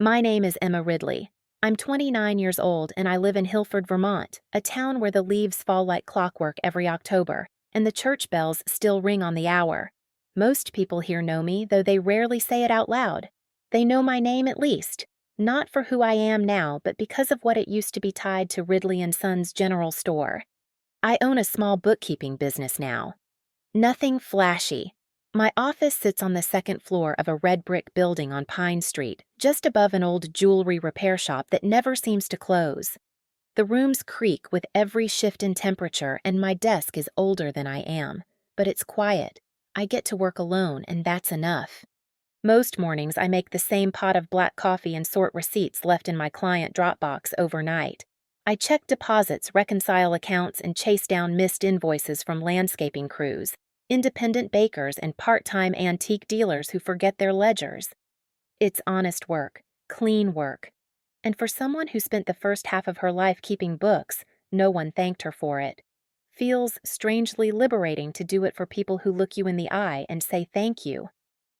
My name is Emma Ridley. I'm 29 years old and I live in Hilford, Vermont, a town where the leaves fall like clockwork every October, and the church bells still ring on the hour. Most people here know me, though they rarely say it out loud. They know my name at least, not for who I am now, but because of what it used to be tied to Ridley and Sons General Store. I own a small bookkeeping business now. Nothing flashy. My office sits on the second floor of a red brick building on Pine Street, just above an old jewelry repair shop that never seems to close. The rooms creak with every shift in temperature, and my desk is older than I am. But it's quiet. I get to work alone, and that's enough. Most mornings I make the same pot of black coffee and sort receipts left in my client Dropbox overnight. I check deposits, reconcile accounts, and chase down missed invoices from landscaping crews, independent bakers, and part-time antique dealers who forget their ledgers. It's honest work, clean work. And for someone who spent the first half of her life keeping books, no one thanked her for it. Feels strangely liberating to do it for people who look you in the eye and say thank you.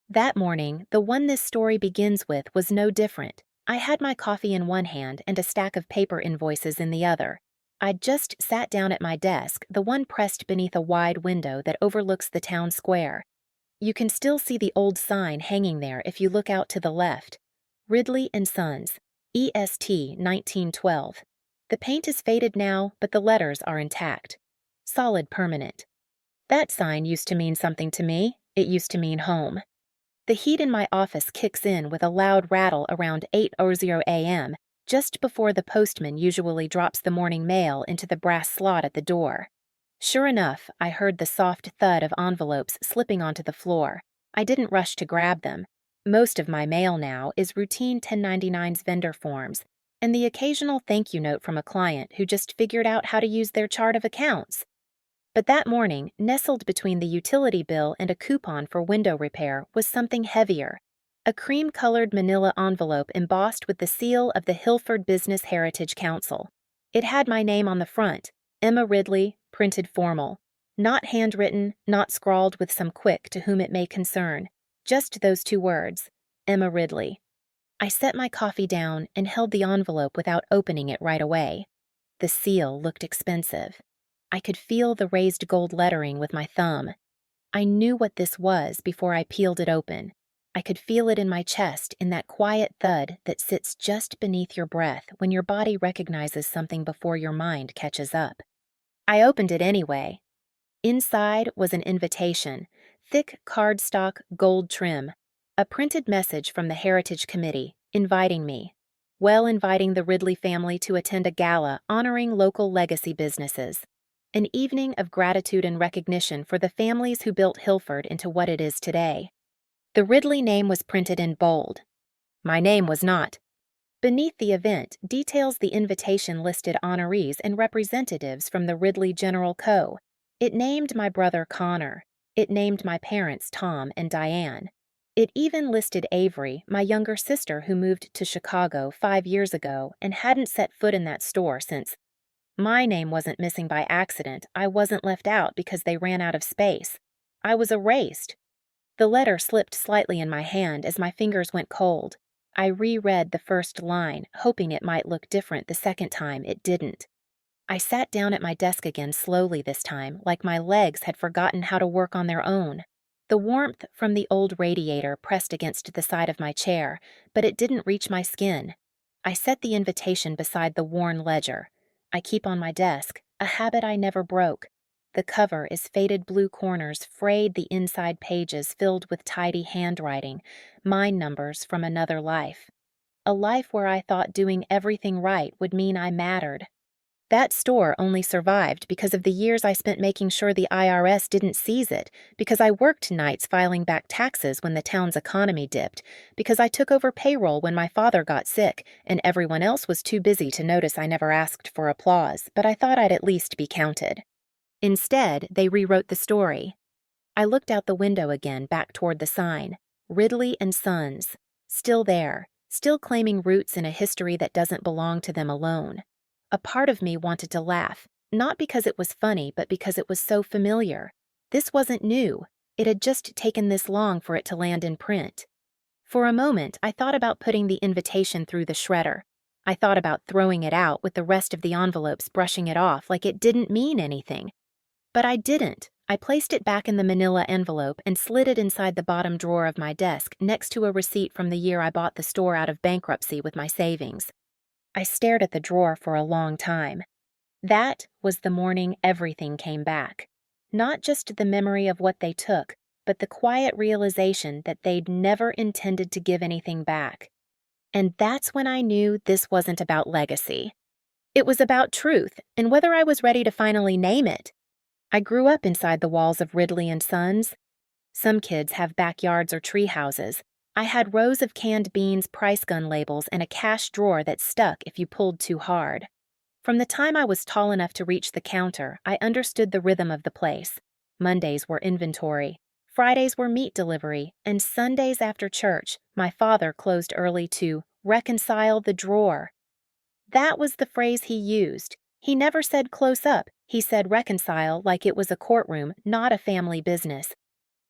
That morning, the one this story begins with, was no different. I had my coffee in one hand and a stack of paper invoices in the other. I'd just sat down at my desk, the one pressed beneath a wide window that overlooks the town square. You can still see the old sign hanging there if you look out to the left. Ridley and Sons, EST 1912. The paint is faded now, but the letters are intact. Solid permanent. That sign used to mean something to me. It used to mean home. The heat in my office kicks in with a loud rattle around 8:00 a.m., just before the postman usually drops the morning mail into the brass slot at the door. Sure enough, I heard the soft thud of envelopes slipping onto the floor. I didn't rush to grab them. Most of my mail now is routine 1099's vendor forms, and the occasional thank you note from a client who just figured out how to use their chart of accounts. But that morning, nestled between the utility bill and a coupon for window repair, was something heavier. A cream-colored manila envelope embossed with the seal of the Hilford Business Heritage Council. It had my name on the front, Emma Ridley, printed formal. Not handwritten, not scrawled with some quick to whom it may concern. Just those two words, Emma Ridley. I set my coffee down and held the envelope without opening it right away. The seal looked expensive. I could feel the raised gold lettering with my thumb. I knew what this was before I peeled it open. I could feel it in my chest, in that quiet thud that sits just beneath your breath when your body recognizes something before your mind catches up. I opened it anyway. Inside was an invitation, thick cardstock gold trim, a printed message from the Heritage Committee, inviting me. Inviting the Ridley family to attend a gala honoring local legacy businesses. An evening of gratitude and recognition for the families who built Hilford into what it is today. The Ridley name was printed in bold. My name was not. Beneath the event, details the invitation listed honorees and representatives from the Ridley General Co. It named my brother Connor. It named my parents Tom and Diane. It even listed Avery, my younger sister who moved to Chicago 5 years ago and hadn't set foot in that store since. My name wasn't missing by accident. I wasn't left out because they ran out of space. I was erased. The letter slipped slightly in my hand as my fingers went cold. I reread the first line, hoping it might look different the second time. It didn't. I sat down at my desk again slowly this time, like my legs had forgotten how to work on their own. The warmth from the old radiator pressed against the side of my chair, but it didn't reach my skin. I set the invitation beside the worn ledger. I keep on my desk, a habit I never broke. The cover is faded blue corners, frayed the inside pages filled with tidy handwriting, mine numbers from another life. A life where I thought doing everything right would mean I mattered. That store only survived because of the years I spent making sure the IRS didn't seize it, because I worked nights filing back taxes when the town's economy dipped, because I took over payroll when my father got sick, and everyone else was too busy to notice I never asked for applause, but I thought I'd at least be counted. Instead, they rewrote the story. I looked out the window again, back toward the sign. Ridley and Sons. Still there, still claiming roots in a history that doesn't belong to them alone. A part of me wanted to laugh, not because it was funny, but because it was so familiar. This wasn't new. It had just taken this long for it to land in print. For a moment, I thought about putting the invitation through the shredder. I thought about throwing it out with the rest of the envelopes brushing it off like it didn't mean anything. But I didn't. I placed it back in the manila envelope and slid it inside the bottom drawer of my desk next to a receipt from the year I bought the store out of bankruptcy with my savings. I stared at the drawer for a long time. That was the morning everything came back. Not just the memory of what they took, but the quiet realization that they'd never intended to give anything back. And that's when I knew this wasn't about legacy. It was about truth and whether I was ready to finally name it. I grew up inside the walls of Ridley and Sons. Some kids have backyards or tree houses. I had rows of canned beans price gun labels and a cash drawer that stuck if you pulled too hard. From the time I was tall enough to reach the counter, I understood the rhythm of the place. Mondays were inventory, Fridays were meat delivery, and Sundays after church, my father closed early to reconcile the drawer. That was the phrase he used. He never said close up. He said reconcile like it was a courtroom, not a family business.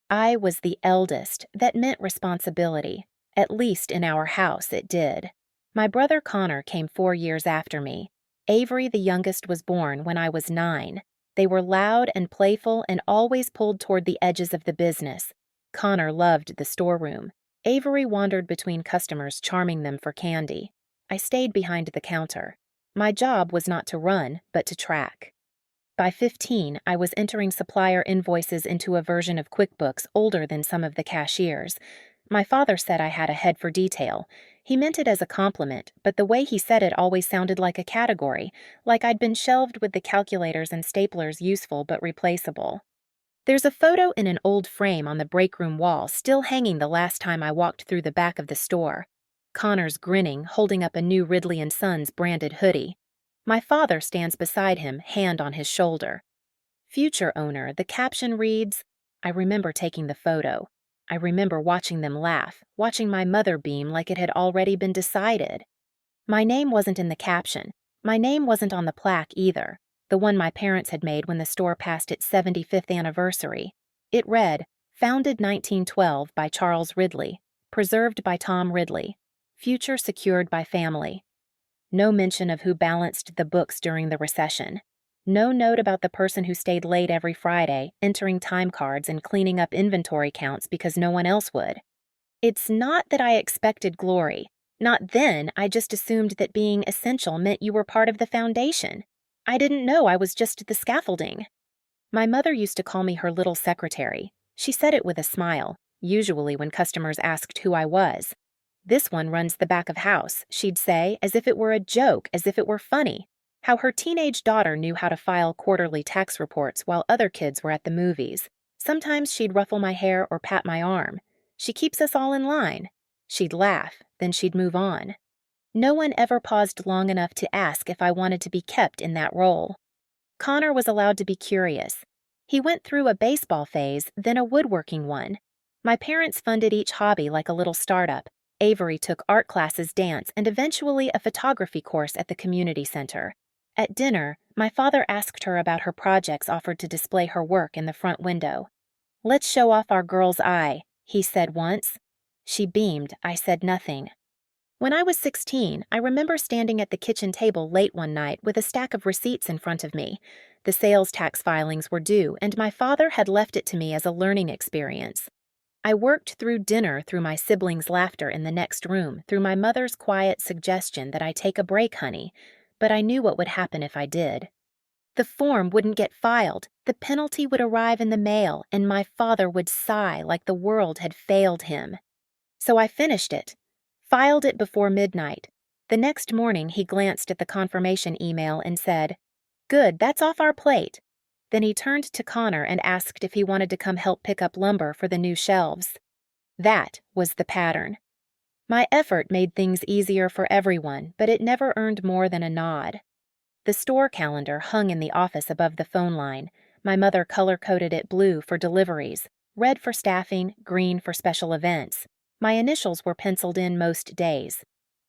I was the eldest. That meant responsibility. At least in our house it did. My brother Connor came 4 years after me. Avery, the youngest, was born when I was 9. They were loud and playful and always pulled toward the edges of the business. Connor loved the storeroom. Avery wandered between customers, charming them for candy. I stayed behind the counter. My job was not to run, but to track. By 15, I was entering supplier invoices into a version of QuickBooks older than some of the cashiers. My father said I had a head for detail. He meant it as a compliment, but the way he said it always sounded like a category, like I'd been shelved with the calculators and staplers useful but replaceable. There's a photo in an old frame on the break room wall still hanging the last time I walked through the back of the store. Connor's grinning, holding up a new Ridley & Sons branded hoodie. My father stands beside him, hand on his shoulder. Future owner, the caption reads, I remember taking the photo. I remember watching them laugh, watching my mother beam like it had already been decided. My name wasn't in the caption. My name wasn't on the plaque either, the one my parents had made when the store passed its 75th anniversary. It read, Founded 1912 by Charles Ridley, preserved by Tom Ridley, future secured by family. No mention of who balanced the books during the recession. No note about the person who stayed late every Friday, entering time cards and cleaning up inventory counts because no one else would. It's not that I expected glory. Not then, I just assumed that being essential meant you were part of the foundation. I didn't know I was just the scaffolding. My mother used to call me her little secretary. She said it with a smile, usually when customers asked who I was. This one runs the back of house, she'd say, as if it were a joke, as if it were funny. How her teenage daughter knew how to file quarterly tax reports while other kids were at the movies. Sometimes she'd ruffle my hair or pat my arm. She keeps us all in line. She'd laugh, then she'd move on. No one ever paused long enough to ask if I wanted to be kept in that role. Connor was allowed to be curious. He went through a baseball phase, then a woodworking one. My parents funded each hobby like a little startup. Avery took art classes, dance, and eventually a photography course at the community center. At dinner, my father asked her about her projects offered to display her work in the front window. Let's show off our girl's eye, he said once. She beamed. I said nothing. When I was 16, I remember standing at the kitchen table late one night with a stack of receipts in front of me. The sales tax filings were due, and my father had left it to me as a learning experience. I worked through dinner, through my siblings' laughter in the next room, through my mother's quiet suggestion that I take a break, honey, but I knew what would happen if I did. The form wouldn't get filed, the penalty would arrive in the mail, and my father would sigh like the world had failed him. So I finished it, filed it before midnight. The next morning he glanced at the confirmation email and said, Good, that's off our plate. Then he turned to Connor and asked if he wanted to come help pick up lumber for the new shelves. That was the pattern. My effort made things easier for everyone, but it never earned more than a nod. The store calendar hung in the office above the phone line. My mother color-coded it blue for deliveries, red for staffing, green for special events. My initials were penciled in most days.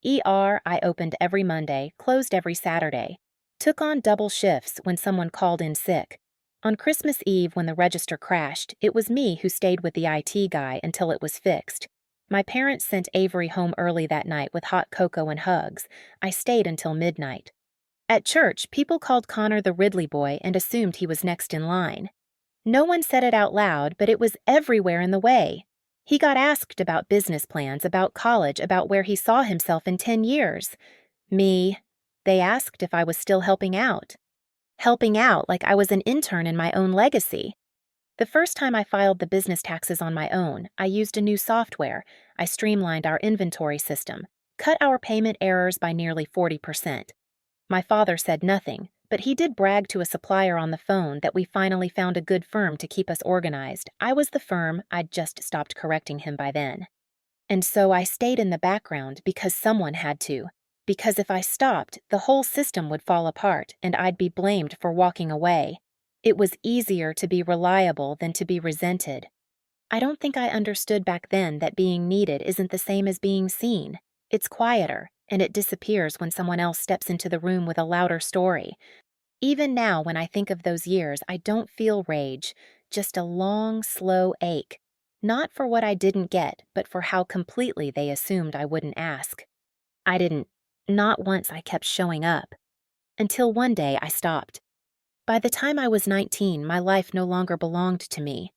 ER I opened every Monday, closed every Saturday. Took on double shifts when someone called in sick. On Christmas Eve when the register crashed, it was me who stayed with the IT guy until it was fixed. My parents sent Avery home early that night with hot cocoa and hugs. I stayed until midnight. At church, people called Connor the Ridley boy and assumed he was next in line. No one said it out loud, but it was everywhere in the way. He got asked about business plans, about college, about where he saw himself in 10 years. Me. They asked if I was still helping out. Helping out like I was an intern in my own legacy. The first time I filed the business taxes on my own, I used a new software. I streamlined our inventory system, cut our payment errors by nearly 40%. My father said nothing, but he did brag to a supplier on the phone that we finally found a good firm to keep us organized. I was the firm, I'd just stopped correcting him by then. And so I stayed in the background because someone had to. Because if I stopped, the whole system would fall apart and I'd be blamed for walking away. It was easier to be reliable than to be resented. I don't think I understood back then that being needed isn't the same as being seen. It's quieter, and it disappears when someone else steps into the room with a louder story. Even now, when I think of those years, I don't feel rage, just a long, slow ache. Not for what I didn't get, but for how completely they assumed I wouldn't ask. I didn't. Not once I kept showing up. Until one day I stopped. By the time I was 19, my life no longer belonged to me.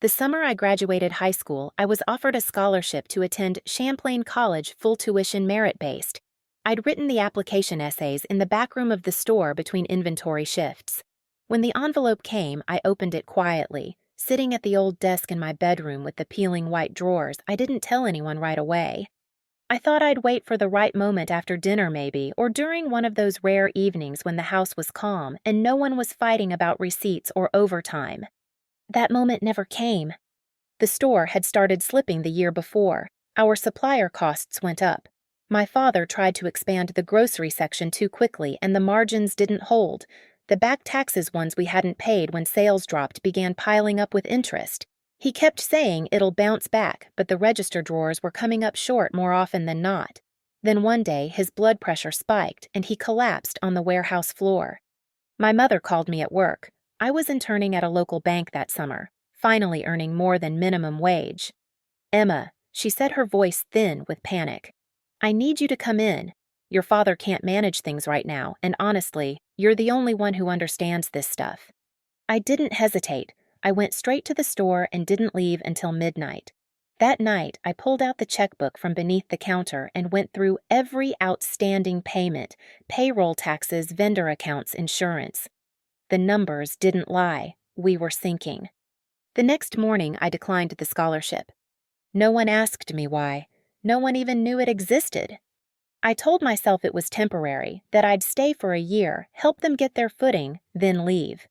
The summer I graduated high school, I was offered a scholarship to attend Champlain College, full tuition merit-based. I'd written the application essays in the back room of the store between inventory shifts. When the envelope came, I opened it quietly. Sitting at the old desk in my bedroom with the peeling white drawers, I didn't tell anyone right away. I thought I'd wait for the right moment after dinner maybe, or during one of those rare evenings when the house was calm and no one was fighting about receipts or overtime. That moment never came. The store had started slipping the year before. Our supplier costs went up. My father tried to expand the grocery section too quickly and the margins didn't hold. The back taxes ones we hadn't paid when sales dropped began piling up with interest. He kept saying it'll bounce back, but the register drawers were coming up short more often than not. Then one day his blood pressure spiked and he collapsed on the warehouse floor. My mother called me at work. I was interning at a local bank that summer, finally earning more than minimum wage. "Emma," she said, her voice thin with panic. "I need you to come in. Your father can't manage things right now, and honestly, you're the only one who understands this stuff." I didn't hesitate. I went straight to the store and didn't leave until midnight. That night, I pulled out the checkbook from beneath the counter and went through every outstanding payment: payroll taxes, vendor accounts, insurance. The numbers didn't lie. We were sinking. The next morning, I declined the scholarship. No one asked me why. No one even knew it existed. I told myself it was temporary, that I'd stay for a year, help them get their footing, then leave.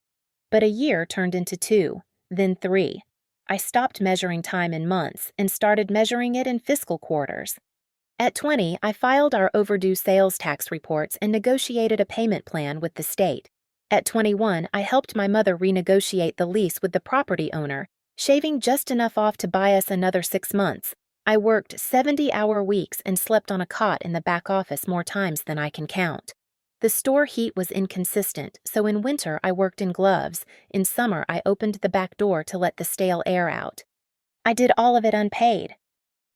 But a year turned into 2, then 3. I stopped measuring time in months and started measuring it in fiscal quarters. At 20, I filed our overdue sales tax reports and negotiated a payment plan with the state. At 21, I helped my mother renegotiate the lease with the property owner, shaving just enough off to buy us another 6 months. I worked 70-hour weeks and slept on a cot in the back office more times than I can count. The store heat was inconsistent, so in winter I worked in gloves. In summer I opened the back door to let the stale air out. I did all of it unpaid.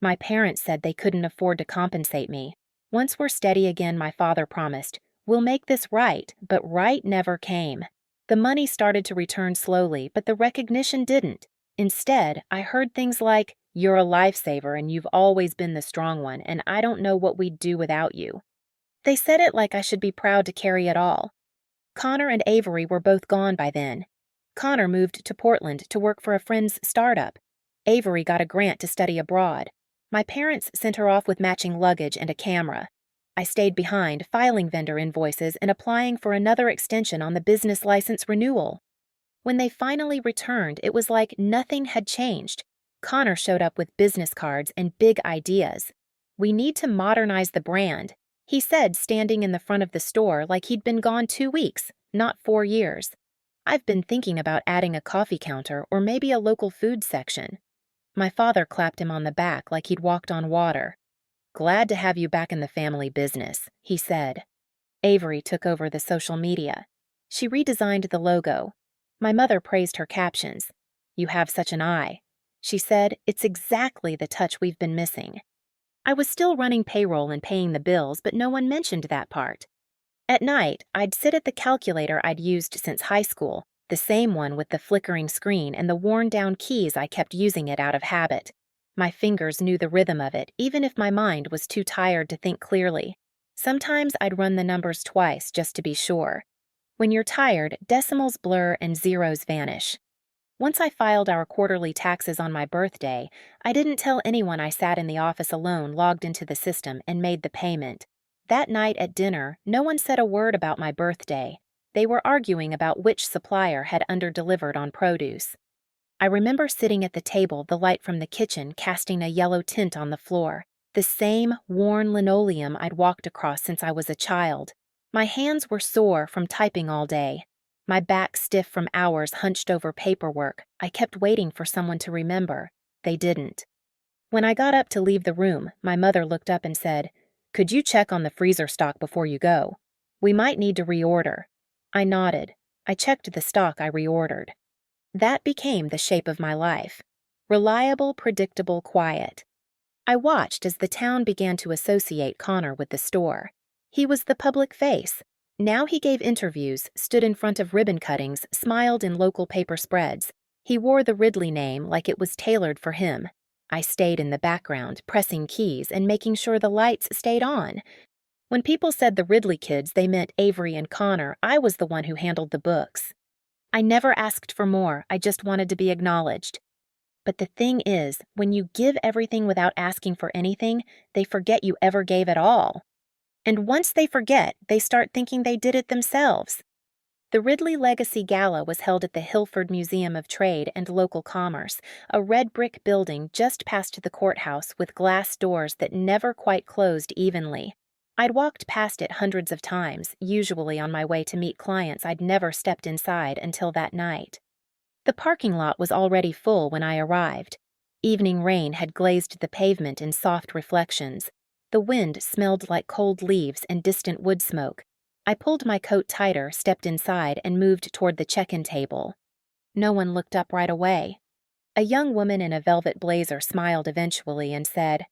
My parents said they couldn't afford to compensate me. Once we're steady again, my father promised, "We'll make this right," but right never came. The money started to return slowly, but the recognition didn't. Instead, I heard things like, "You're a lifesaver and you've always been the strong one, and I don't know what we'd do without you." They said it like I should be proud to carry it all. Connor and Avery were both gone by then. Connor moved to Portland to work for a friend's startup. Avery got a grant to study abroad. My parents sent her off with matching luggage and a camera. I stayed behind, filing vendor invoices and applying for another extension on the business license renewal. When they finally returned, it was like nothing had changed. Connor showed up with business cards and big ideas. "We need to modernize the brand," he said, standing in the front of the store like he'd been gone 2 weeks, not 4 years. "I've been thinking about adding a coffee counter or maybe a local food section." My father clapped him on the back like he'd walked on water. "Glad to have you back in the family business," he said. Avery took over the social media. She redesigned the logo. My mother praised her captions. "You have such an eye." She said, "It's exactly the touch we've been missing." I was still running payroll and paying the bills, but no one mentioned that part. At night, I'd sit at the calculator I'd used since high school, the same one with the flickering screen and the worn-down keys I kept using it out of habit. My fingers knew the rhythm of it, even if my mind was too tired to think clearly. Sometimes I'd run the numbers twice just to be sure. When you're tired, decimals blur and zeros vanish. Once I filed our quarterly taxes on my birthday, I didn't tell anyone I sat in the office alone, logged into the system, and made the payment. That night at dinner, no one said a word about my birthday. They were arguing about which supplier had underdelivered on produce. I remember sitting at the table, the light from the kitchen casting a yellow tint on the floor, the same worn linoleum I'd walked across since I was a child. My hands were sore from typing all day. My back stiff from hours hunched over paperwork. I kept waiting for someone to remember. They didn't. When I got up to leave the room, my mother looked up and said, "Could you check on the freezer stock before you go? We might need to reorder." I nodded. I checked the stock I reordered. That became the shape of my life. Reliable, predictable, quiet. I watched as the town began to associate Connor with the store. He was the public face. Now he gave interviews, stood in front of ribbon cuttings, smiled in local paper spreads. He wore the Ridley name like it was tailored for him. I stayed in the background, pressing keys and making sure the lights stayed on. When people said the Ridley kids, they meant Avery and Connor. I was the one who handled the books. I never asked for more, I just wanted to be acknowledged. But the thing is, when you give everything without asking for anything, they forget you ever gave at all. And once they forget, they start thinking they did it themselves. The Ridley Legacy Gala was held at the Hilford Museum of Trade and Local Commerce, a red brick building just past the courthouse with glass doors that never quite closed evenly. I'd walked past it hundreds of times, usually on my way to meet clients I'd never stepped inside until that night. The parking lot was already full when I arrived. Evening rain had glazed the pavement in soft reflections. The wind smelled like cold leaves and distant wood smoke. I pulled my coat tighter, stepped inside, and moved toward the check-in table. No one looked up right away. A young woman in a velvet blazer smiled eventually and said,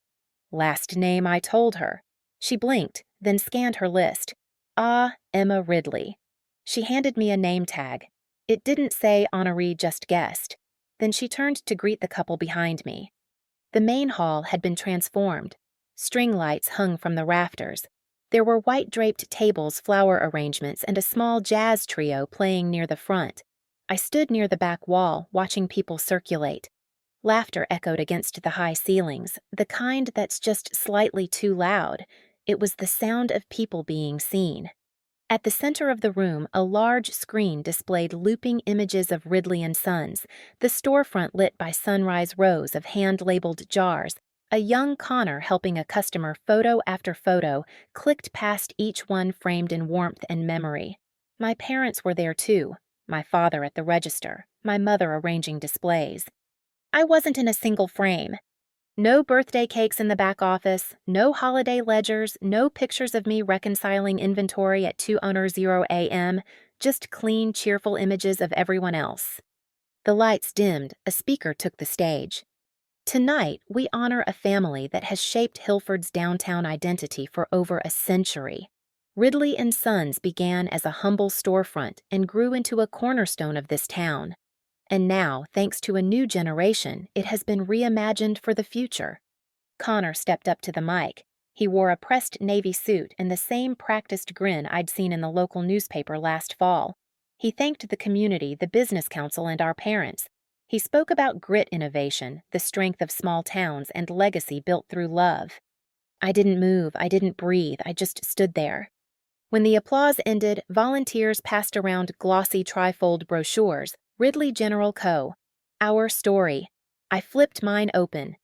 "Last name I told her." She blinked, then scanned her list. "Ah, Emma Ridley." She handed me a name tag. It didn't say honoree just guest. Then she turned to greet the couple behind me. The main hall had been transformed. String lights hung from the rafters. There were white-draped tables, flower arrangements, and a small jazz trio playing near the front. I stood near the back wall, watching people circulate. Laughter echoed against the high ceilings, the kind that's just slightly too loud. It was the sound of people being seen. At the center of the room, a large screen displayed looping images of Ridley and Sons, the storefront lit by sunrise rows of hand-labeled jars. A young Connor helping a customer photo after photo clicked past each one framed in warmth and memory. My parents were there too, my father at the register, my mother arranging displays. I wasn't in a single frame. No birthday cakes in the back office, no holiday ledgers, no pictures of me reconciling inventory at 2:00 a.m., just clean, cheerful images of everyone else. The lights dimmed, a speaker took the stage. Tonight, we honor a family that has shaped Hilford's downtown identity for over a century. Ridley and Sons began as a humble storefront and grew into a cornerstone of this town. And now, thanks to a new generation, it has been reimagined for the future. Connor stepped up to the mic. He wore a pressed navy suit and the same practiced grin I'd seen in the local newspaper last fall. He thanked the community, the business council, and our parents. He spoke about grit innovation, the strength of small towns, and legacy built through love. I didn't move, I didn't breathe, I just stood there. When the applause ended, volunteers passed around glossy trifold brochures. Ridley General Co. Our Story. I flipped mine open.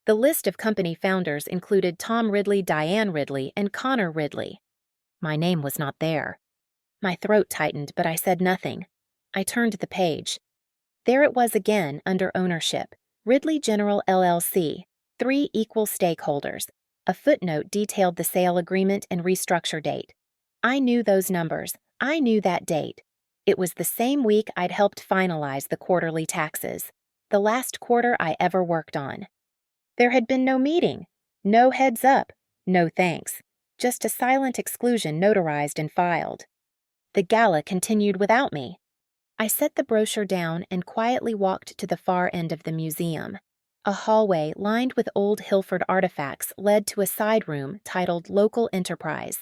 The list of company founders included Tom Ridley, Diane Ridley, and Connor Ridley. My name was not there. My throat tightened, but I said nothing. I turned the page. There it was again, under ownership. Ridley General LLC. 3 equal stakeholders. A footnote detailed the sale agreement and restructure date. I knew those numbers. I knew that date. It was the same week I'd helped finalize the quarterly taxes. the last quarter I ever worked on. There had been no meeting, no heads up, no thanks, just a silent exclusion notarized and filed. The gala continued without me. I set the brochure down and quietly walked to the far end of the museum. A hallway lined with old Hilford artifacts led to a side room titled Local Enterprise.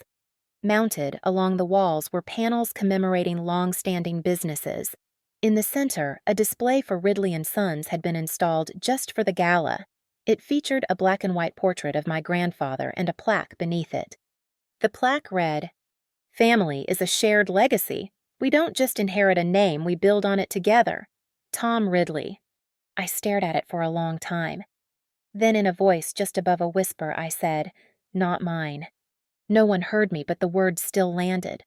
Mounted along the walls were panels commemorating long-standing businesses. In the center, a display for Ridley & Sons had been installed just for the gala. It featured a black-and-white portrait of my grandfather and a plaque beneath it. The plaque read, "Family is a shared legacy. We don't just inherit a name, we build on it together. Tom Ridley." I stared at it for a long time. Then in a voice just above a whisper, I said, "Not mine." No one heard me, but the words still landed.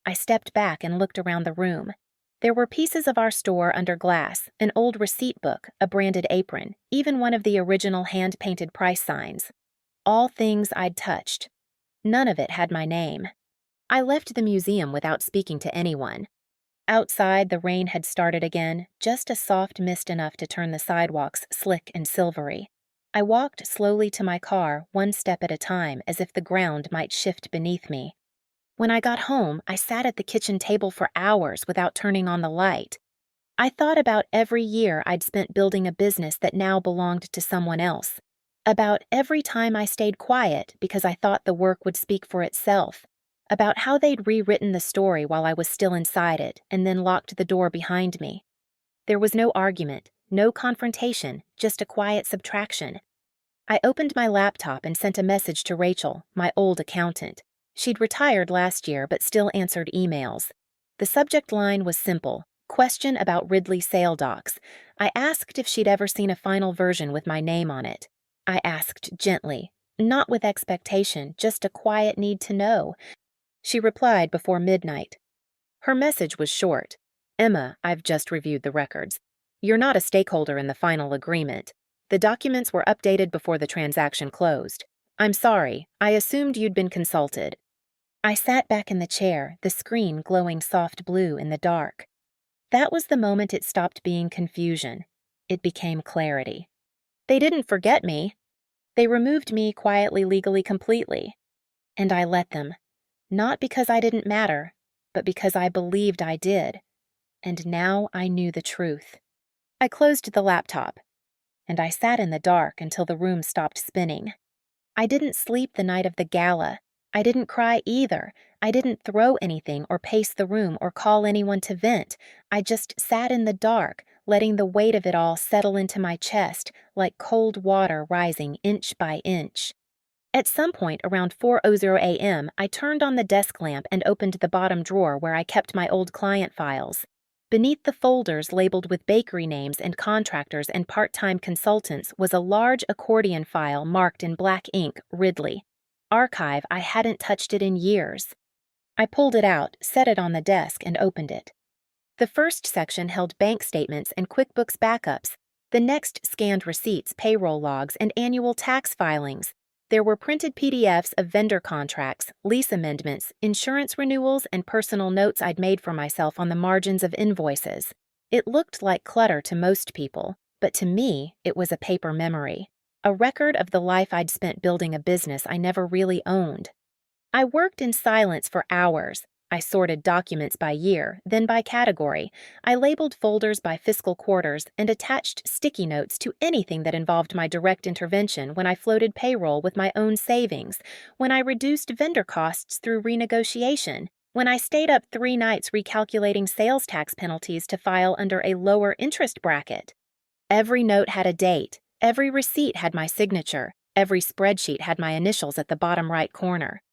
I stepped back and looked around the room. There were pieces of our store under glass, an old receipt book, a branded apron, even one of the original hand-painted price signs. All things I'd touched. None of it had my name. I left the museum without speaking to anyone. Outside, the rain had started again, just a soft mist enough to turn the sidewalks slick and silvery. I walked slowly to my car, one step at a time, as if the ground might shift beneath me. When I got home, I sat at the kitchen table for hours without turning on the light. I thought about every year I'd spent building a business that now belonged to someone else. About every time I stayed quiet because I thought the work would speak for itself. About how they'd rewritten the story while I was still inside it and then locked the door behind me. There was no argument, no confrontation, just a quiet subtraction. I opened my laptop and sent a message to Rachel, my old accountant. She'd retired last year but still answered emails. The subject line was simple, question about Ridley sale docs. I asked if she'd ever seen a final version with my name on it. I asked gently, not with expectation, just a quiet need to know. She replied before midnight. Her message was short. "Emma, I've just reviewed the records. You're not a stakeholder in the final agreement. The documents were updated before the transaction closed. I'm sorry, I assumed you'd been consulted." I sat back in the chair, the screen glowing soft blue in the dark. That was the moment it stopped being confusion. It became clarity. They didn't forget me. They removed me quietly, legally, completely. And I let them. Not because I didn't matter, but because I believed I did. And now I knew the truth. I closed the laptop, and I sat in the dark until the room stopped spinning. I didn't sleep the night of the gala. I didn't cry either. I didn't throw anything or pace the room or call anyone to vent. I just sat in the dark, letting the weight of it all settle into my chest like cold water rising inch by inch. At some point around 4:00 a.m., I turned on the desk lamp and opened the bottom drawer where I kept my old client files. Beneath the folders labeled with bakery names and contractors and part-time consultants was a large accordion file marked in black ink, Ridley. Archive, I hadn't touched it in years. I pulled it out, set it on the desk, and opened it. The first section held bank statements and QuickBooks backups. The next scanned receipts, payroll logs, and annual tax filings. There were printed PDFs of vendor contracts, lease amendments, insurance renewals, and personal notes I'd made for myself on the margins of invoices. It looked like clutter to most people, but to me, it was a paper memory, a record of the life I'd spent building a business I never really owned. I worked in silence for hours. I sorted documents by year, then by category. I labeled folders by fiscal quarters and attached sticky notes to anything that involved my direct intervention when I floated payroll with my own savings, when I reduced vendor costs through renegotiation, when I stayed up 3 nights recalculating sales tax penalties to file under a lower interest bracket. Every note had a date. Every receipt had my signature. Every spreadsheet had my initials at the bottom right corner.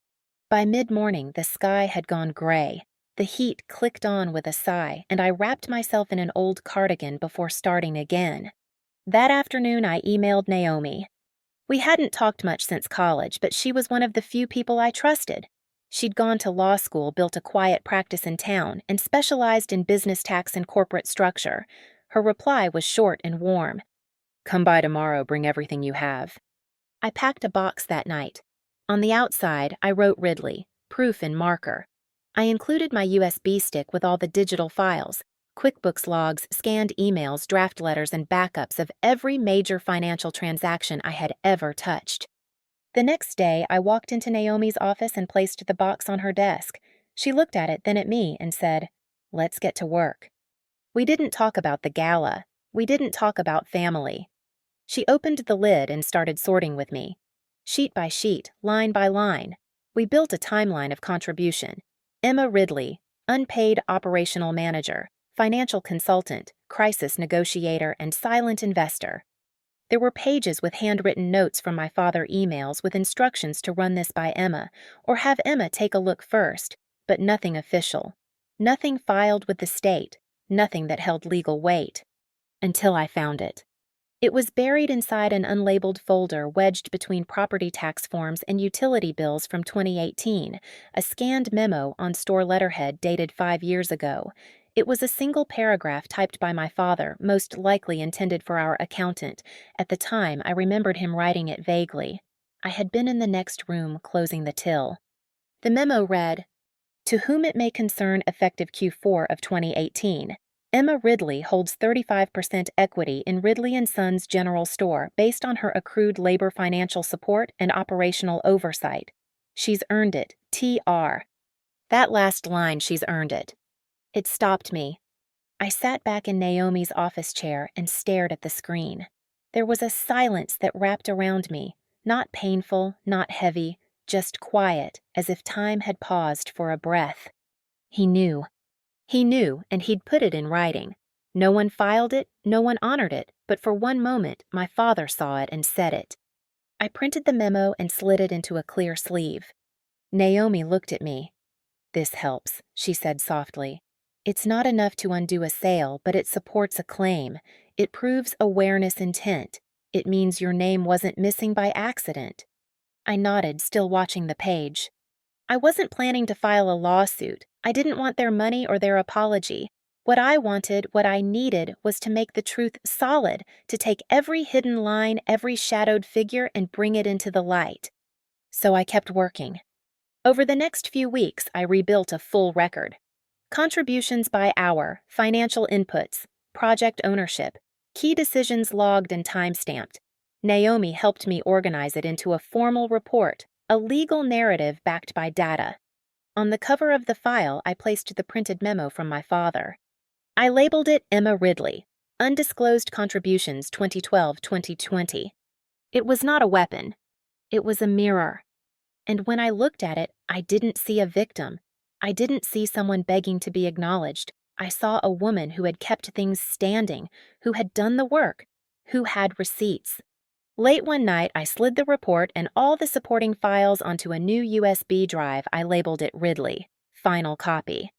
By mid-morning, the sky had gone gray. The heat clicked on with a sigh, and I wrapped myself in an old cardigan before starting again. That afternoon, I emailed Naomi. We hadn't talked much since college, but she was one of the few people I trusted. She'd gone to law school, built a quiet practice in town, and specialized in business tax and corporate structure. Her reply was short and warm. "Come by tomorrow, bring everything you have." I packed a box that night. On the outside, I wrote Ridley, proof in marker. I included my USB stick with all the digital files. QuickBooks logs, scanned emails, draft letters, and backups of every major financial transaction I had ever touched. The next day, I walked into Naomi's office and placed the box on her desk. She looked at it, then at me, and said, "Let's get to work." We didn't talk about the gala. We didn't talk about family. She opened the lid and started sorting with me. Sheet by sheet, line by line. We built a timeline of contribution. Emma Ridley, unpaid operational manager, financial consultant, crisis negotiator, and silent investor. There were pages with handwritten notes from my father emails with instructions to run this by Emma, or have Emma take a look first, but nothing official. Nothing filed with the state, nothing that held legal weight. Until I found it. It was buried inside an unlabeled folder wedged between property tax forms and utility bills from 2018, a scanned memo on store letterhead dated 5 years ago. It was a single paragraph typed by my father, most likely intended for our accountant. At the time, I remembered him writing it vaguely. I had been in the next room closing the till. The memo read, "To whom it may concern effective Q4 of 2018, Emma Ridley holds 35% equity in Ridley & Sons General Store based on her accrued labor financial support and operational oversight. She's earned it, TR." That last line, "she's earned it." It stopped me. I sat back in Naomi's office chair and stared at the screen. There was a silence that wrapped around me, not painful, not heavy, just quiet, as if time had paused for a breath. He knew. He knew, and he'd put it in writing. No one filed it, no one honored it, but for one moment, my father saw it and said it. I printed the memo and slid it into a clear sleeve. Naomi looked at me. "This helps," she said softly. "It's not enough to undo a sale, but it supports a claim. It proves awareness intent. It means your name wasn't missing by accident." I nodded, still watching the page. I wasn't planning to file a lawsuit. I didn't want their money or their apology. What I wanted, what I needed, was to make the truth solid, to take every hidden line, every shadowed figure, and bring it into the light. So I kept working. Over the next few weeks, I rebuilt a full record. Contributions by hour, financial inputs, project ownership, key decisions logged and time-stamped. Naomi helped me organize it into a formal report, a legal narrative backed by data. On the cover of the file, I placed the printed memo from my father. I labeled it Emma Ridley, Undisclosed Contributions 2012-2020. It was not a weapon. It was a mirror. And when I looked at it, I didn't see a victim. I didn't see someone begging to be acknowledged. I saw a woman who had kept things standing, who had done the work, who had receipts. Late one night, I slid the report and all the supporting files onto a new USB drive. I labeled it Ridley, final copy.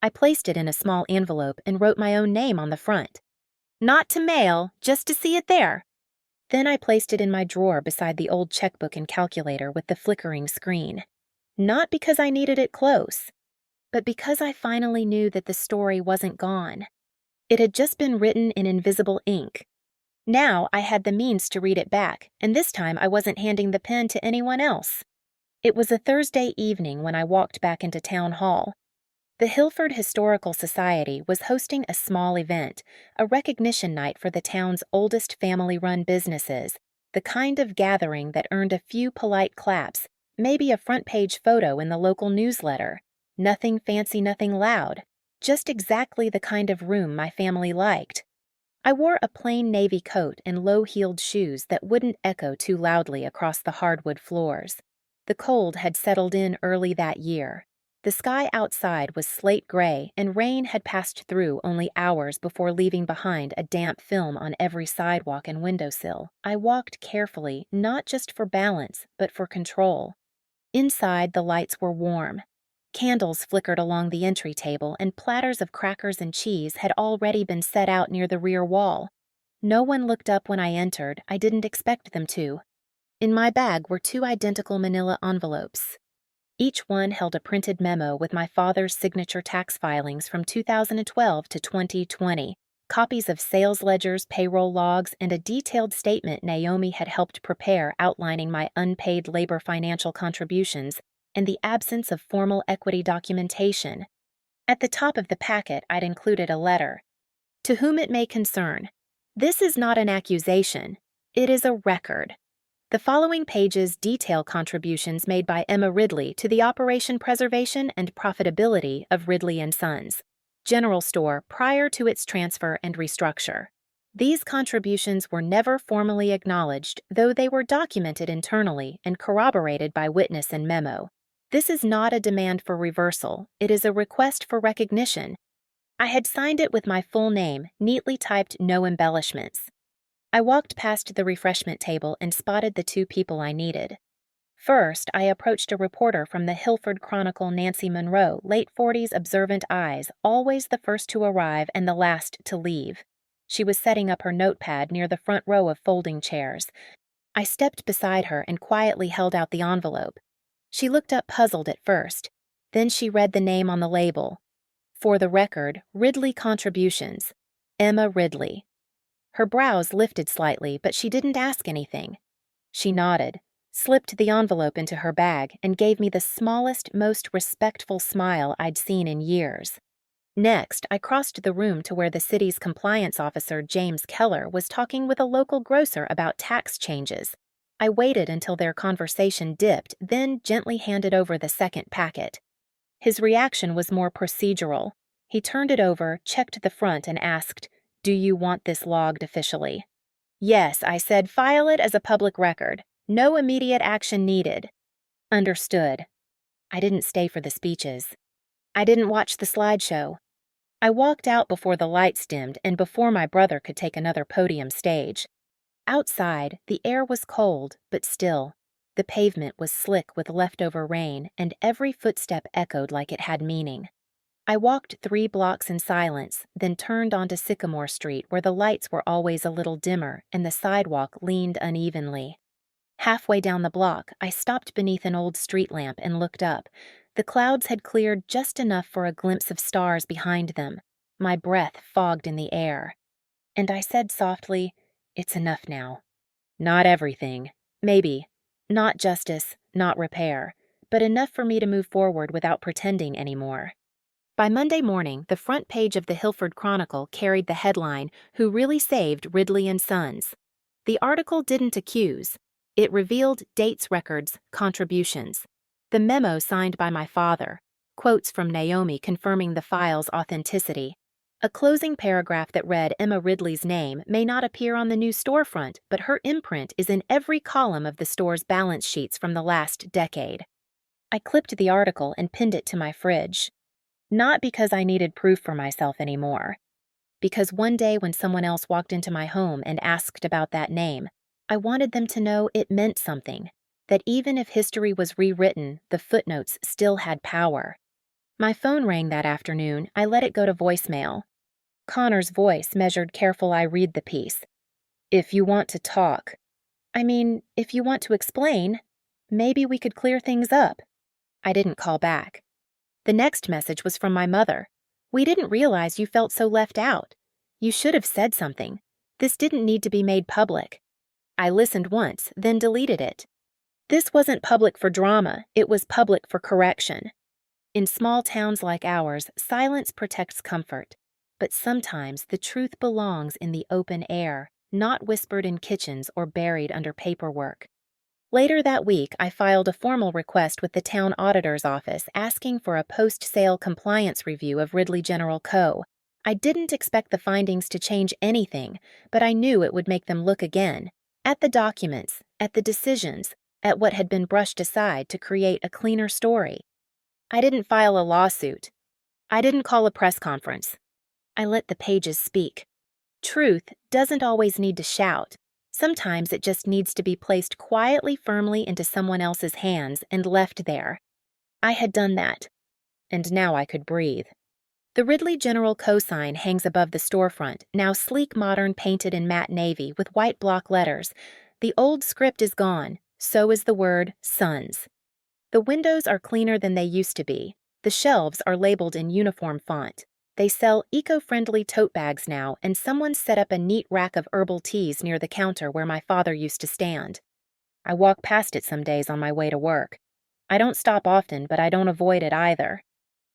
I placed it in a small envelope and wrote my own name on the front. Not to mail, just to see it there. Then I placed it in my drawer beside the old checkbook and calculator with the flickering screen. Not because I needed it close, but because I finally knew that the story wasn't gone. It had just been written in invisible ink. Now I had the means to read it back, and this time I wasn't handing the pen to anyone else. It was a Thursday evening when I walked back into town hall. The Hilford Historical Society was hosting a small event, a recognition night for the town's oldest family-run businesses, the kind of gathering that earned a few polite claps, maybe a front-page photo in the local newsletter. Nothing fancy, nothing loud, just exactly the kind of room my family liked. I wore a plain navy coat and low-heeled shoes that wouldn't echo too loudly across the hardwood floors. The cold had settled in early that year. The sky outside was slate gray, and rain had passed through only hours before leaving behind a damp film on every sidewalk and windowsill. I walked carefully, not just for balance, but for control. Inside, the lights were warm. Candles flickered along the entry table, and platters of crackers and cheese had already been set out near the rear wall. No one looked up when I entered. I didn't expect them to. In my bag were 2 identical manila envelopes. Each one held a printed memo with my father's signature tax filings from 2012 to 2020, copies of sales ledgers, payroll logs, and a detailed statement Naomi had helped prepare outlining my unpaid labor financial contributions and the absence of formal equity documentation. At the top of the packet, I'd included a letter. To whom it may concern. This is not an accusation. It is a record. The following pages detail contributions made by Emma Ridley to the operation preservation and profitability of Ridley & Sons, General Store prior to its transfer and restructure. These contributions were never formally acknowledged, though they were documented internally and corroborated by witness and memo. This is not a demand for reversal, it is a request for recognition. I had signed it with my full name, neatly typed no embellishments. I walked past the refreshment table and spotted the two people I needed. First, I approached a reporter from the Hilford Chronicle, Nancy Monroe, late 40s, observant eyes, always the first to arrive and the last to leave. She was setting up her notepad near the front row of folding chairs. I stepped beside her and quietly held out the envelope. She looked up puzzled at first. Then she read the name on the label. For the record, Ridley Contributions. Emma Ridley. Her brows lifted slightly, but she didn't ask anything. She nodded, slipped the envelope into her bag, and gave me the smallest, most respectful smile I'd seen in years. Next, I crossed the room to where the city's compliance officer, James Keller, was talking with a local grocer about tax changes. I waited until their conversation dipped, then gently handed over the second packet. His reaction was more procedural. He turned it over, checked the front, and asked, "Do you want this logged officially?" "Yes," I said, "file it as a public record. No immediate action needed." "Understood." I didn't stay for the speeches. I didn't watch the slideshow. I walked out before the lights dimmed and before my brother could take another podium stage. Outside, the air was cold, but still. The pavement was slick with leftover rain, and every footstep echoed like it had meaning. I walked 3 blocks in silence, then turned onto Sycamore Street where the lights were always a little dimmer and the sidewalk leaned unevenly. Halfway down the block, I stopped beneath an old street lamp and looked up. The clouds had cleared just enough for a glimpse of stars behind them. My breath fogged in the air. And I said softly, "It's enough now. Not everything. Maybe. Not justice, not repair. But enough for me to move forward without pretending anymore." By Monday morning, the front page of the Hilford Chronicle carried the headline, "Who Really Saved Ridley & Sons?" The article didn't accuse. It revealed dates, records, contributions. The memo signed by my father, quotes from Naomi confirming the file's authenticity. A closing paragraph that read Emma Ridley's name may not appear on the new storefront, but her imprint is in every column of the store's balance sheets from the last decade. I clipped the article and pinned it to my fridge. Not because I needed proof for myself anymore. Because one day when someone else walked into my home and asked about that name, I wanted them to know it meant something, that even if history was rewritten, the footnotes still had power. My phone rang that afternoon. I let it go to voicemail. Connor's voice measured careful I read the piece. "If you want to talk. If you want to explain, maybe we could clear things up." I didn't call back. The next message was from my mother. "We didn't realize you felt so left out. You should have said something. This didn't need to be made public." I listened once, then deleted it. This wasn't public for drama, it was public for correction. In small towns like ours, silence protects comfort. But sometimes the truth belongs in the open air, not whispered in kitchens or buried under paperwork. Later that week, I filed a formal request with the town auditor's office asking for a post-sale compliance review of Ridley General Co. I didn't expect the findings to change anything, but I knew it would make them look again. At the documents, at the decisions, at what had been brushed aside to create a cleaner story. I didn't file a lawsuit. I didn't call a press conference. I let the pages speak. Truth doesn't always need to shout. Sometimes it just needs to be placed quietly, firmly into someone else's hands and left there. I had done that. And now I could breathe. The Ridley General Co. sign hangs above the storefront, now sleek modern painted in matte navy with white block letters. The old script is gone, so is the word Sons. The windows are cleaner than they used to be. The shelves are labeled in uniform font. They sell eco-friendly tote bags now, and someone set up a neat rack of herbal teas near the counter where my father used to stand. I walk past it some days on my way to work. I don't stop often, but I don't avoid it either.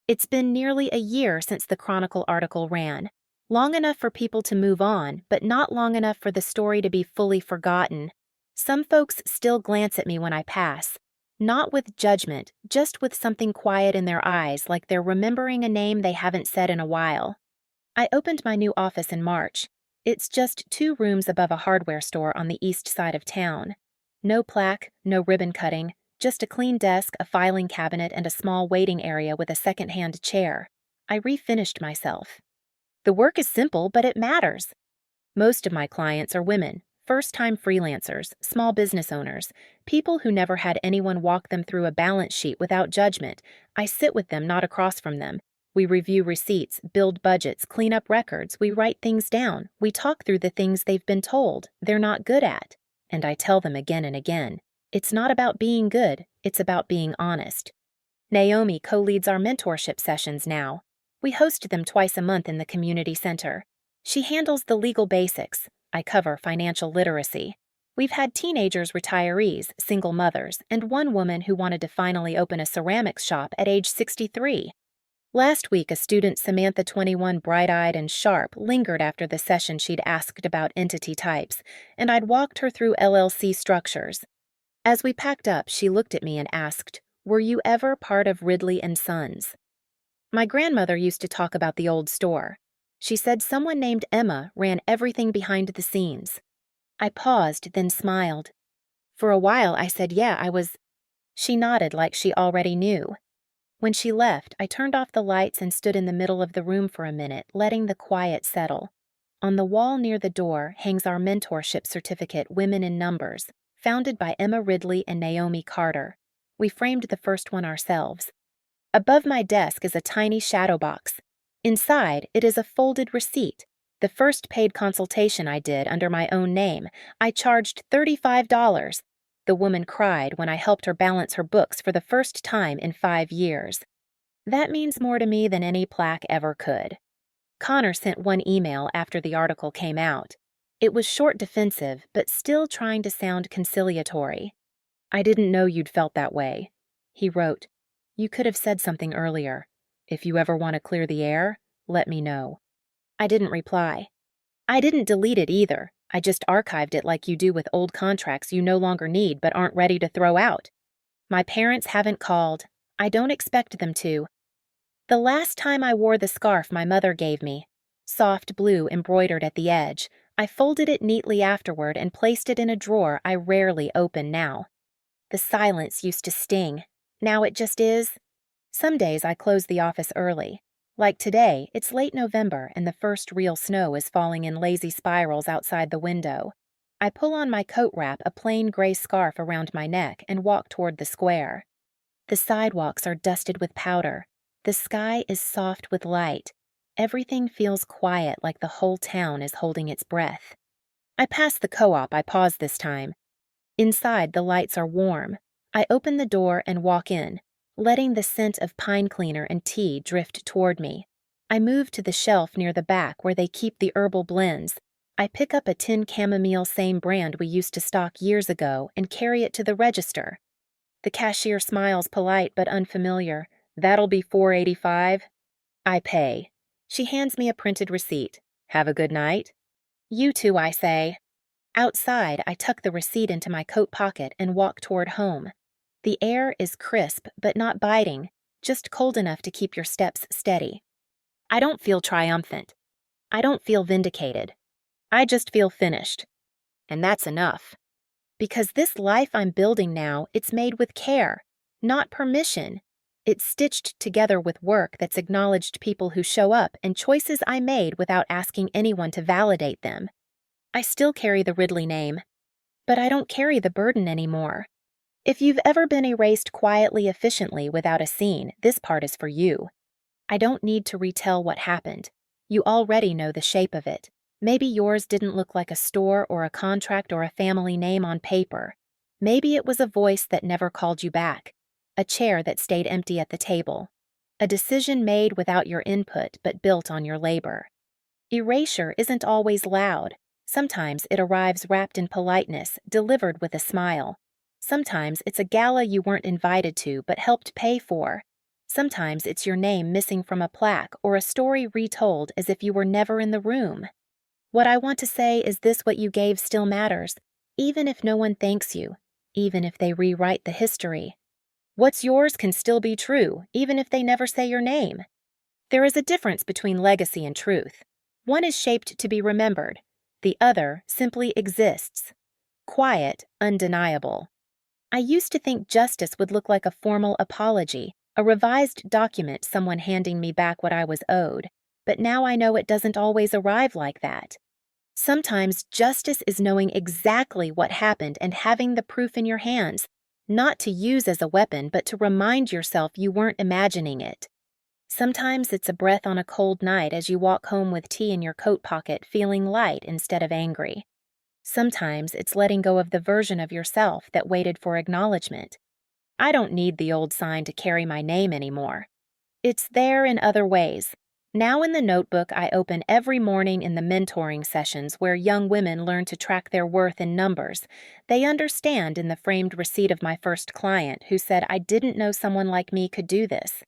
It's been nearly a year since the Chronicle article ran. Long enough for people to move on, but not long enough for the story to be fully forgotten. Some folks still glance at me when I pass. Not with judgment, just with something quiet in their eyes, like they're remembering a name they haven't said in a while. I opened my new office in March. It's just 2 rooms above a hardware store on the east side of town. No plaque, no ribbon cutting, just a clean desk, a filing cabinet, and a small waiting area with a second-hand chair. I refinished myself. The work is simple, but it matters. Most of my clients are women, first-time freelancers, small business owners, people who never had anyone walk them through a balance sheet without judgment. I sit with them, not across from them. We review receipts, build budgets, clean up records, we write things down, we talk through the things they've been told they're not good at. And I tell them again and again, it's not about being good, it's about being honest. Naomi co-leads our mentorship sessions now. We host them twice a month in the community center. She handles the legal basics. I cover financial literacy. We've had teenagers, retirees, single mothers, and one woman who wanted to finally open a ceramics shop at age 63. Last week, a student, Samantha 21, bright-eyed and sharp, lingered after the session. She'd asked about entity types, and I'd walked her through LLC structures. As we packed up, she looked at me and asked, "Were you ever part of Ridley and Sons?" My grandmother used to talk about the old store. She said someone named Emma ran everything behind the scenes. I paused, then smiled. For a while, I said, "Yeah, I was." She nodded like she already knew. When she left, I turned off the lights and stood in the middle of the room for a minute, letting the quiet settle. On the wall near the door hangs our mentorship certificate, Women in Numbers, founded by Emma Ridley and Naomi Carter. We framed the first one ourselves. Above my desk is a tiny shadow box. Inside, it is a folded receipt. The first paid consultation I did under my own name. I charged $35. The woman cried when I helped her balance her books for the first time in 5 years. That means more to me than any plaque ever could. Connor sent one email after the article came out. It was short, defensive, but still trying to sound conciliatory. "I didn't know you'd felt that way." He wrote, "You could have said something earlier. If you ever want to clear the air, let me know." I didn't reply. I didn't delete it either. I just archived it like you do with old contracts you no longer need but aren't ready to throw out. My parents haven't called. I don't expect them to. The last time I wore the scarf my mother gave me, soft blue embroidered at the edge, I folded it neatly afterward and placed it in a drawer I rarely open now. The silence used to sting. Now it just is. Some days I close the office early. Like today, it's late November and the first real snow is falling in lazy spirals outside the window. I pull on my coat wrap, a plain gray scarf around my neck, and walk toward the square. The sidewalks are dusted with powder. The sky is soft with light. Everything feels quiet, like the whole town is holding its breath. I pass the co-op. I pause this time. Inside, the lights are warm. I open the door and walk in, letting the scent of pine cleaner and tea drift toward me. I move to the shelf near the back where they keep the herbal blends. I pick up a tin chamomile, same brand we used to stock years ago, and carry it to the register. The cashier smiles, polite but unfamiliar. "That'll be $4.85. I pay. She hands me a printed receipt. "Have a good night." "You too," I say. Outside, I tuck the receipt into my coat pocket and walk toward home. The air is crisp but not biting, just cold enough to keep your steps steady. I don't feel triumphant. I don't feel vindicated. I just feel finished. And that's enough. Because this life I'm building now, it's made with care, not permission. It's stitched together with work that's acknowledged people who show up and choices I made without asking anyone to validate them. I still carry the Ridley name, but I don't carry the burden anymore. If you've ever been erased quietly, efficiently, without a scene, this part is for you. I don't need to retell what happened. You already know the shape of it. Maybe yours didn't look like a store or a contract or a family name on paper. Maybe it was a voice that never called you back, a chair that stayed empty at the table, a decision made without your input but built on your labor. Erasure isn't always loud. Sometimes it arrives wrapped in politeness, delivered with a smile. Sometimes it's a gala you weren't invited to but helped pay for. Sometimes it's your name missing from a plaque or a story retold as if you were never in the room. What I want to say is this: what you gave still matters, even if no one thanks you, even if they rewrite the history. What's yours can still be true, even if they never say your name. There is a difference between legacy and truth. One is shaped to be remembered. The other simply exists. Quiet, undeniable. I used to think justice would look like a formal apology, a revised document, someone handing me back what I was owed, but now I know it doesn't always arrive like that. Sometimes justice is knowing exactly what happened and having the proof in your hands, not to use as a weapon, but to remind yourself you weren't imagining it. Sometimes it's a breath on a cold night as you walk home with tea in your coat pocket, feeling light instead of angry. Sometimes it's letting go of the version of yourself that waited for acknowledgement. I don't need the old sign to carry my name anymore. It's there in other ways. Now in the notebook I open every morning in the mentoring sessions where young women learn to track their worth in numbers. They understand in the framed receipt of my first client who said, "I didn't know someone like me could do this."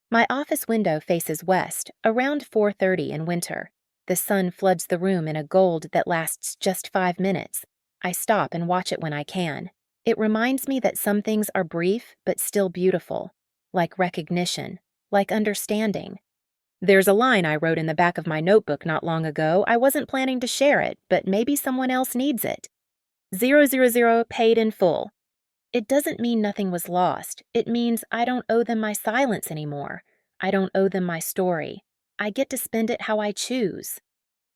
My office window faces west, around 4:30 in winter. The sun floods the room in a gold that lasts just 5 minutes. I stop and watch it when I can. It reminds me that some things are brief but still beautiful, like recognition, like understanding. There's a line I wrote in the back of my notebook not long ago. I wasn't planning to share it, but maybe someone else needs it. 000 paid in full. It doesn't mean nothing was lost. It means I don't owe them my silence anymore. I don't owe them my story. I get to spend it how I choose.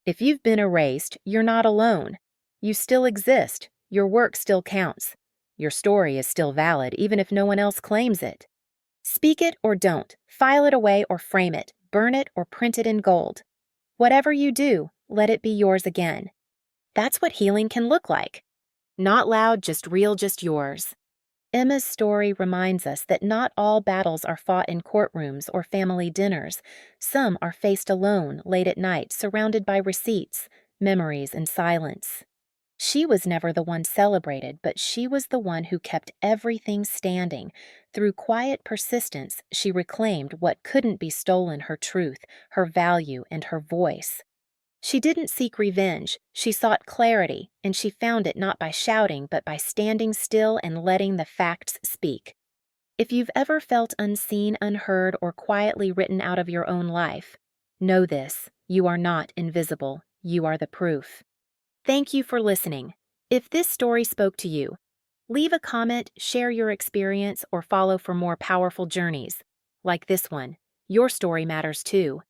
If you've been erased, you're not alone. You still exist. Your work still counts. Your story is still valid, even if no one else claims it. Speak it or don't. File it away or frame it. Burn it or print it in gold. Whatever you do, let it be yours again. That's what healing can look like. Not loud, just real, just yours. Emma's story reminds us that not all battles are fought in courtrooms or family dinners. Some are faced alone, late at night, surrounded by receipts, memories, and silence. She was never the one celebrated, but she was the one who kept everything standing. Through quiet persistence, she reclaimed what couldn't be stolen: her truth, her value, and her voice. She didn't seek revenge, she sought clarity, and she found it not by shouting, but by standing still and letting the facts speak. If you've ever felt unseen, unheard, or quietly written out of your own life, know this: you are not invisible, you are the proof. Thank you for listening. If this story spoke to you, leave a comment, share your experience, or follow for more powerful journeys like this one. Your story matters too.